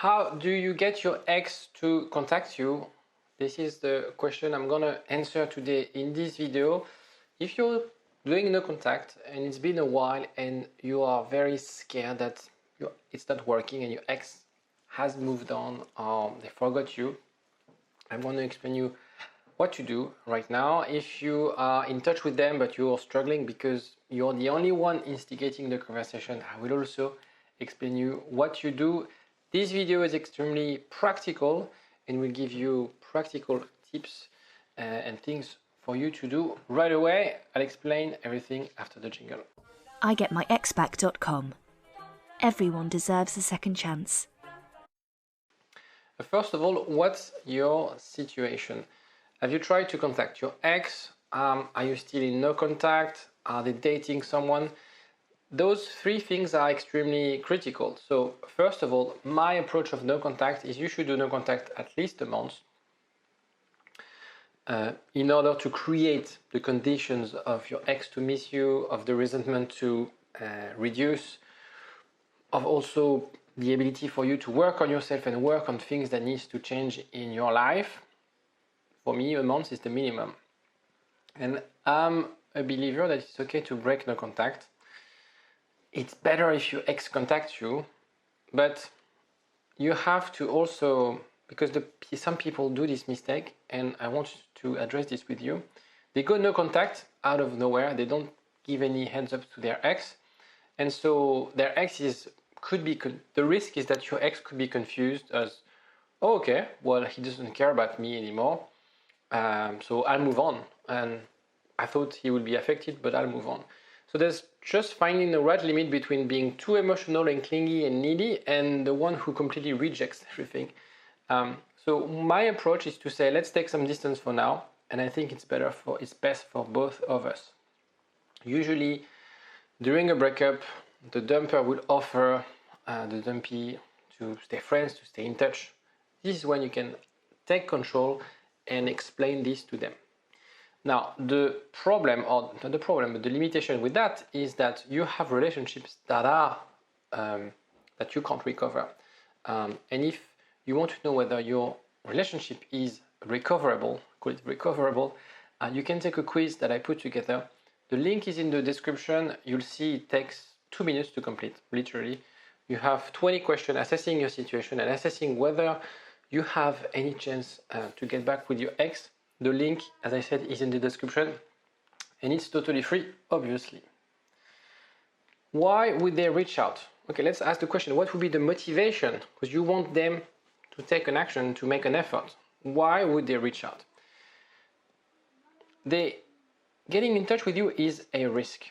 How do you get your ex to contact you? This is the question I'm gonna answer today in this video. If you're doing no contact and it's been a while and you are very scared that it's not working and your ex has moved on or they forgot you, I'm going to explain you what to do right now. If you are in touch with them but you're struggling because you're the only one instigating the conversation, I will also explain you what you do. This video is extremely practical and will give you practical tips and things for you to do right away. I'll explain everything after the jingle. IGetMyExBack.com. Everyone deserves a second chance. First of all, what's your situation? Have you tried to contact your ex? Are you still in no contact? Are they dating someone? Those three things are extremely critical. So first of all, my approach of no contact is you should do no contact at least a month in order to create the conditions of your ex to miss you, of the resentment to reduce, of also the ability for you to work on yourself and work on things that needs to change in your life. For me, a month is the minimum. And I'm a believer that it's okay to break no contact. It's better if your ex contacts you, but you have to also, because some people do this mistake, and I want to address this with you. They go no contact out of nowhere. They don't give any heads up to their ex, and so their ex the risk is that your ex could be confused as, oh, okay, well, he doesn't care about me anymore, so I'll move on. And I thought he would be affected, but I'll move on. So there's just finding the right limit between being too emotional and clingy and needy and the one who completely rejects everything. So my approach is to say, let's take some distance for now, and I think it's best for both of us. Usually, during a breakup, the dumper will offer the dumpee to stay friends, to stay in touch. This is when you can take control and explain this to them. Now, the problem, or not the problem, but the limitation with that is that you have relationships that are that you can't recover. And if you want to know whether your relationship is recoverable, call it recoverable, you can take a quiz that I put together. The link is in the description. You'll see it takes 2 minutes to complete, literally. You have 20 questions assessing your situation and assessing whether you have any chance to get back with your ex. The link, as I said, is in the description, and it's totally free, obviously. Why would they reach out? Okay, let's ask the question, what would be the motivation? Because you want them to take an action, to make an effort. Why would they reach out? Getting in touch with you is a risk,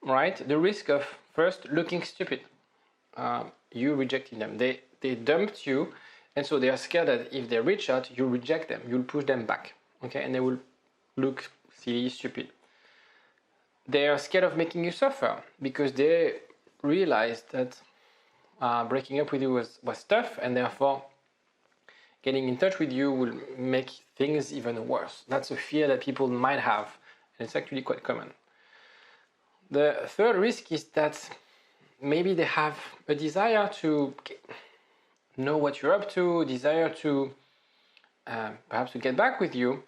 right? The risk of first looking stupid. You rejecting them. They dumped you, and so they are scared that if they reach out, you reject them, you'll push them back. Okay, and they will look silly, stupid. They are scared of making you suffer because they realized that breaking up with you was tough, and therefore getting in touch with you will make things even worse. That's a fear that people might have, and it's actually quite common. The third risk is that maybe they have a desire to know what you're up to, desire to perhaps to get back with you,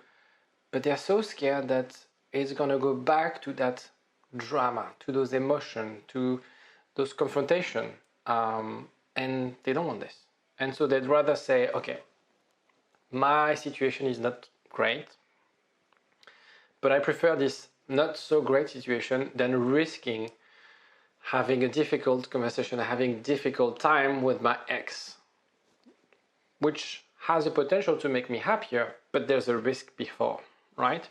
but they're so scared that it's gonna go back to that drama, to those emotions, to those confrontation, and they don't want this. And so they'd rather say, okay, my situation is not great, but I prefer this not so great situation than risking having a difficult conversation, having a difficult time with my ex, which has a potential to make me happier, but there's a risk before, right?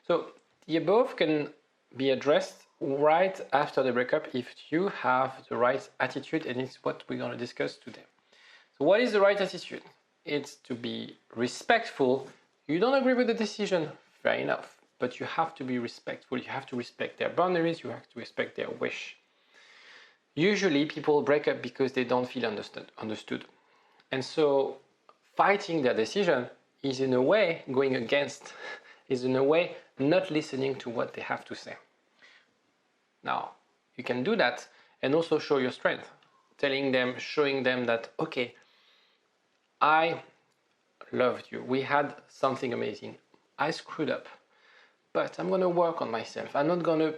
So the above can be addressed right after the breakup if you have the right attitude, and it's what we're going to discuss today. So what is the right attitude? It's to be respectful. You don't agree with the decision, fair enough, but you have to be respectful. You have to respect their boundaries. You have to respect their wish. Usually people break up because they don't feel understood. And so fighting their decision is in a way going against, is in a way not listening to what they have to say. Now, you can do that and also show your strength, telling them, showing them that, okay, I loved you. We had something amazing. I screwed up, but I'm gonna work on myself. I'm not gonna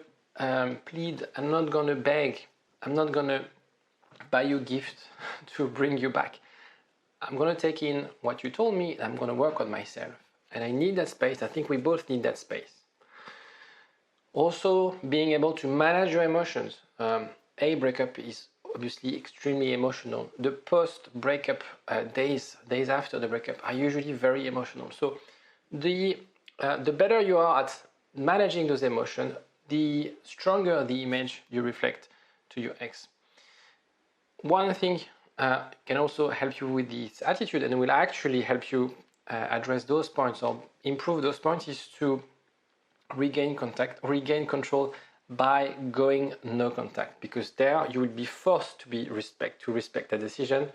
plead. I'm not gonna beg. I'm not gonna buy you a gift to bring you back. I'm gonna take in what you told me. I'm gonna work on myself, and I need that space. I think we both need that space. Also, being able to manage your emotions. A breakup is obviously extremely emotional. The post-breakup days after the breakup are usually very emotional. So the better you are at managing those emotions, the stronger the image you reflect to your ex. One thing can also help you with this attitude and will actually help you address those points or improve those points is to regain control by going no contact, because there you will be forced to respect the decision.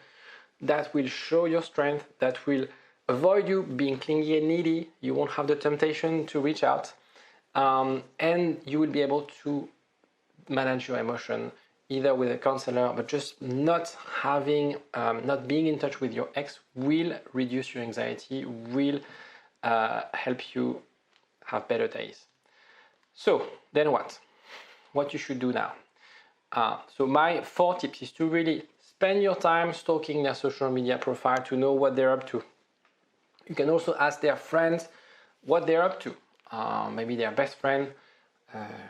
That will show your strength, that will avoid you being clingy and needy. You won't have the temptation to reach out, and you will be able to manage your emotion either with a counselor, but just not being in touch with your ex will reduce your anxiety, will help you have better days. So then what you should do now? So my 4 tips is to really spend your time stalking their social media profile to know what they're up to. You can also ask their friends what they're up to. Maybe their best friend,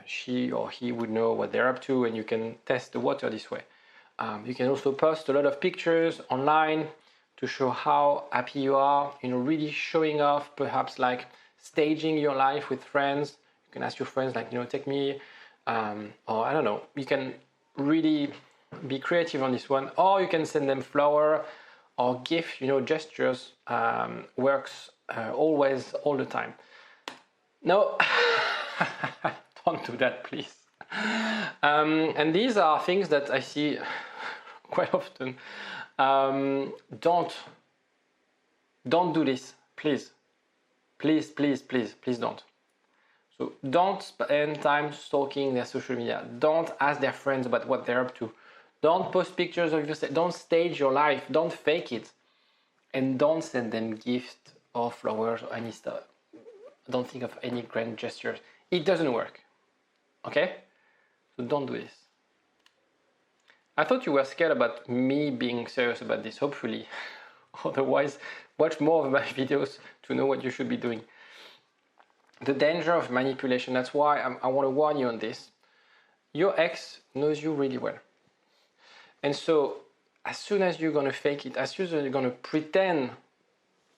she or he would know what they're up to, and you can test the water this way. You can also post a lot of pictures online to show how happy you are, really showing off, perhaps like staging your life with friends. You can ask your friends, like, take me, or I don't know. You can really be creative on this one, or you can send them flower or gift. Gestures works always, all the time. No, don't do that, please. And these are things that I see quite often. Don't do this, please. Please don't. So don't spend time stalking their social media. Don't ask their friends about what they're up to. Don't post pictures of yourself. Don't stage your life. Don't fake it. And don't send them gifts or flowers or any stuff. Don't think of any grand gestures. It doesn't work. Okay? So don't do this. I thought you were scared about me being serious about this, hopefully. Otherwise, watch more of my videos to know what you should be doing. The danger of manipulation, that's why I want to warn you on this. Your ex knows you really well. And so, as soon as you're going to fake it, as soon as you're going to pretend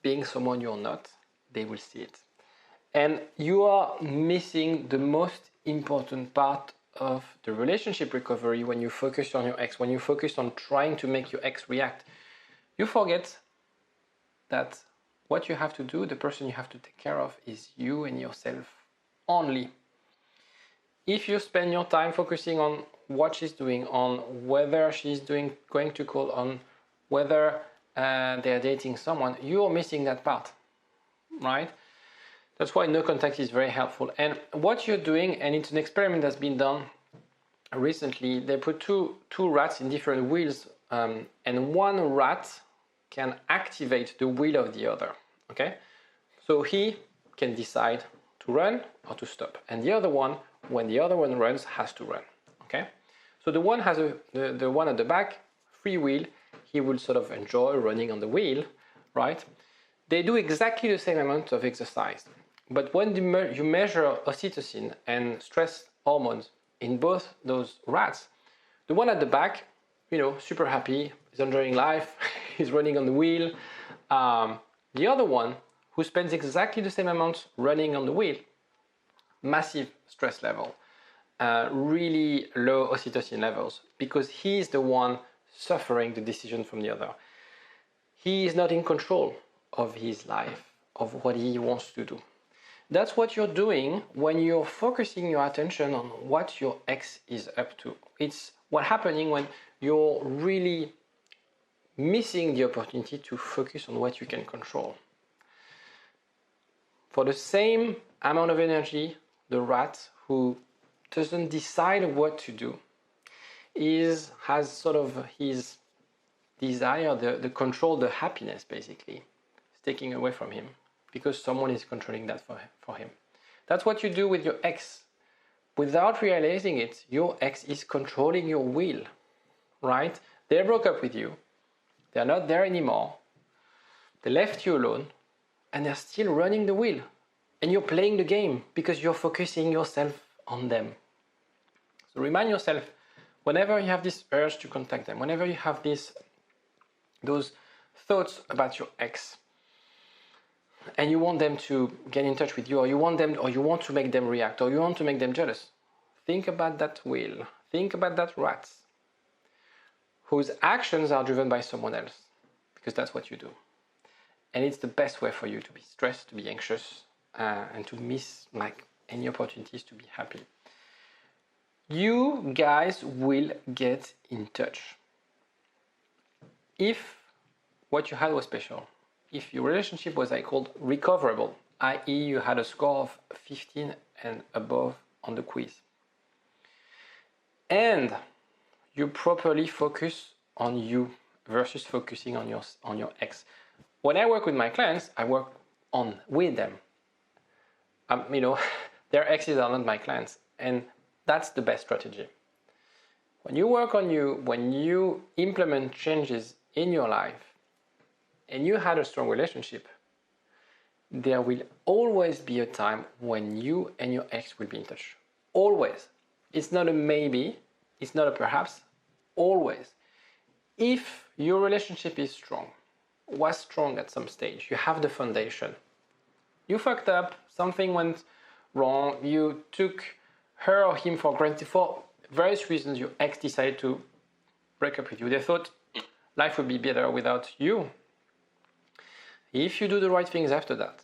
being someone you're not, they will see it. And you are missing the most important part of the relationship recovery when you focus on your ex, when you focus on trying to make your ex react. You forget that what you have to do, the person you have to take care of, is you and yourself only. If you spend your time focusing on what she's doing, on whether she's going to call, on whether they're dating someone, you're missing that part, right? That's why no contact is very helpful. And what you're doing, and it's an experiment that's been done recently, they put two rats in different wheels, and one rat can activate the wheel of the other, okay? So he can decide to run or to stop. And the other one, when the other one runs, has to run, okay? So the one has the one at the back, free wheel, he will sort of enjoy running on the wheel, right? They do exactly the same amount of exercise. But when you measure oxytocin and stress hormones in both those rats, the one at the back, super happy, is enjoying life, he's running on the wheel. The other one, who spends exactly the same amount running on the wheel, massive stress level, really low oxytocin levels, because he's the one suffering the decision from the other. He is not in control of his life, of what he wants to do. That's what you're doing when you're focusing your attention on what your ex is up to. It's what's happening when you're really missing the opportunity to focus on what you can control. For the same amount of energy, the rat who doesn't decide what to do has sort of his desire, the control, the happiness basically is taking away from him because someone is controlling that for him. That's what you do with your ex. Without realizing it, your ex is controlling your will, right? They broke up with you. They're not there anymore. They left you alone and they're still running the wheel. And you're playing the game because you're focusing yourself on them. So remind yourself, whenever you have this urge to contact them, whenever you have those thoughts about your ex, and you want them to get in touch with you, or you want to make them react, or you want to make them jealous, think about that wheel. Think about that rat whose actions are driven by someone else, because that's what you do. And it's the best way for you to be stressed, to be anxious, and to miss any opportunities to be happy. You guys will get in touch. If what you had was special, if your relationship was called recoverable, i.e. you had a score of 15 and above on the quiz, and you properly focus on you versus focusing on your ex. When I work with my clients, I work with them. Their exes are not my clients, and that's the best strategy. When you work on you, when you implement changes in your life, and you had a strong relationship, there will always be a time when you and your ex will be in touch. Always. It's not a maybe, it's not a perhaps, always. If your relationship is strong, was strong at some stage, you have the foundation. You fucked up, something went wrong, you took her or him for granted for various reasons, your ex decided to break up with you. They thought life would be better without you. If you do the right things after that,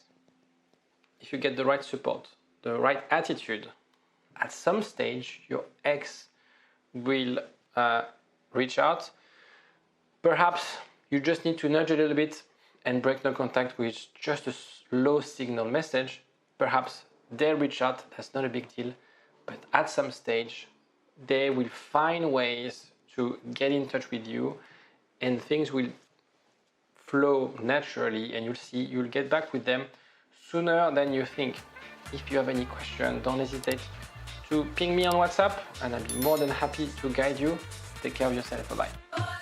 if you get the right support, the right attitude, at some stage your ex will reach out. Perhaps you just need to nudge a little bit and break no contact with just a low signal message. Perhaps they reach out, that's not a big deal, but at some stage they will find ways to get in touch with you and things will flow naturally, and you'll get back with them sooner than you think. If you have any question, don't hesitate to ping me on WhatsApp and I'll be more than happy to guide you. Take care of yourself. Bye-bye.